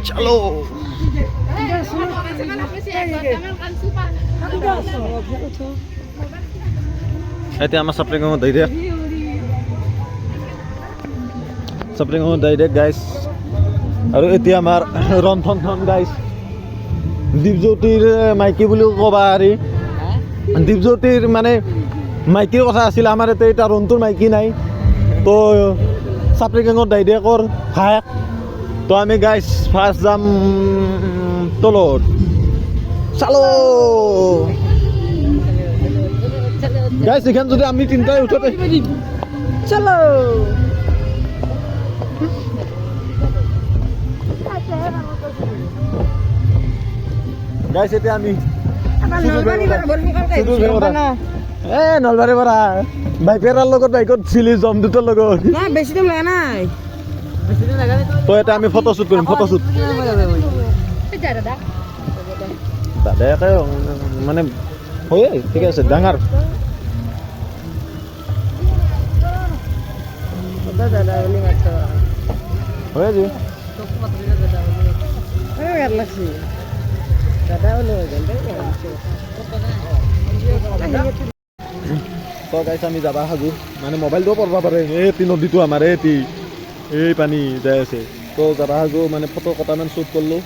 চলো এতিয়া আমাৰ চাপৰিং ডাইৰেক্ট গাইজ আৰু এতিয়া আমাৰ ৰন্ধন গাইজ দীপজ্যোতিৰ মাইকী বুলিও ক'বা পাৰি দীপজ্যোতিৰ মানে মাইকীৰ কথা আছিল আমাৰ এতিয়া ৰন্তুৰ মাইকী নাই তো চাপৰিঙৰ ডাইৰেক্টৰ ভায়েক তো আমি গাইজ ফাৰ্ষ্ট যাম তলত চালো গাইজ এইখান যদি আমি তিনিটাই উঠতে চালো গাইজ এতিয়া আমি নলবাৰীৰ পৰা বাইকেৰাৰ লগত বাইকত চিলি জম দুটাৰ লগত বেছি টাইম লগা নাই তো এটা আমি ফটোশ্বুট কৰিম ফটোশ্বুট দাদাকে মানে হয় ঠিক আছে ডাঙৰ হয় আজি তো গাইছ আমি যাবা সাজু মানে মোবাইলটোও পঢ়বা পাৰে এই নদীটো আমাৰ এই পানী যাই আছে তো যাবা সাজু মানে ফটো কটামান শ্বুট কৰিলোঁ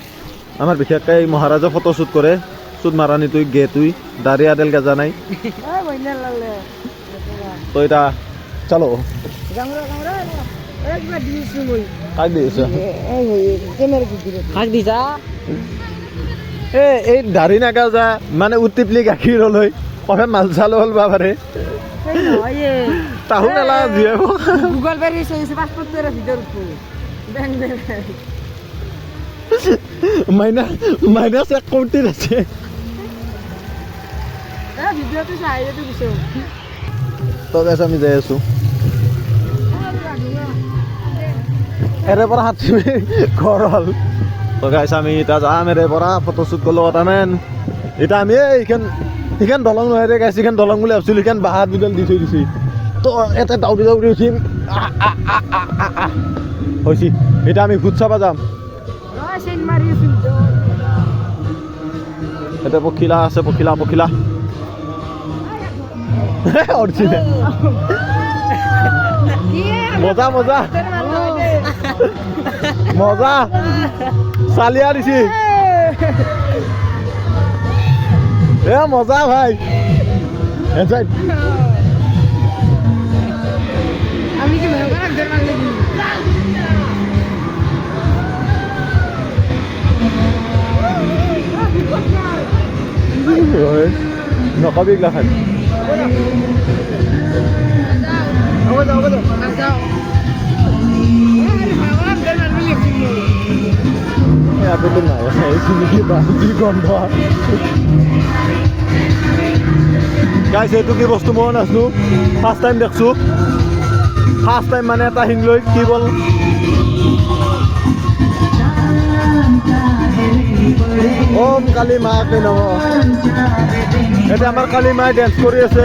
আমাৰ বিশেষকৈ মহাৰাজে ফটো শ্বুট কৰে শ্বুট মাৰানি তুই গে তুই দাড়ি আদেল গাজা নাই তো এটা চলো এই দাড়ি নাগাজা মানে উটিপলি গাখীৰ লৈ কফে মাল চাল হ'ল বা পাৰে তাহো নেলা দিয়ে গুগল পে রিচার্জ পাসপোর্ট করে ভিতর ব্যাংক মাইনাস 1 কোটি আছে ভিডিওতে চাই এটো কিছু তো গাইছ আমি যাই আছো এৰে পৰা হাতী ঘৰ হ'ল তো গাইছ আমি এতিয়া যাম এৰে পৰা ফটোশ্বুট কৰিলোঁ তাৰমানে এতিয়া আমি এইখন দলং নহয় ৰে গাইছ এইখন দলং বুলি ভাবছিলোঁ এইখন বাহাত দুডাল দি থৈ দিছে তো এটা দাউৰি উঠিম হৈছে এতিয়া আমি ভূত চাব যাম এতিয়া পখিলা আছে পখিলা মজা চালিয়া দিছি এ মজা ভাই এনজয় আমি কি মনে করা ধর মারলে নকবি এইগিলা খাই আপেটো নাই গন্ধ গাইছ এইটো কি বস্তু মই নাজানো ফাৰ্ষ্ট টাইম দেখছোঁ ফাৰ্ষ্ট টাইম মানে এটা হিংলৈ কি বল ওম কালী মাকে নম এতিয়া আমাৰ কালী মায়ে ডেন্স কৰি আছে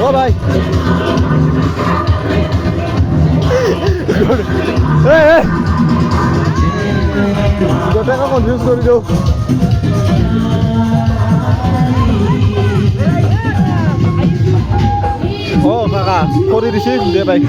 অ ভাই গোটেইকে কনফিউজ কৰি দিওঁ অ কাকা কৰি দিছি দে বাইক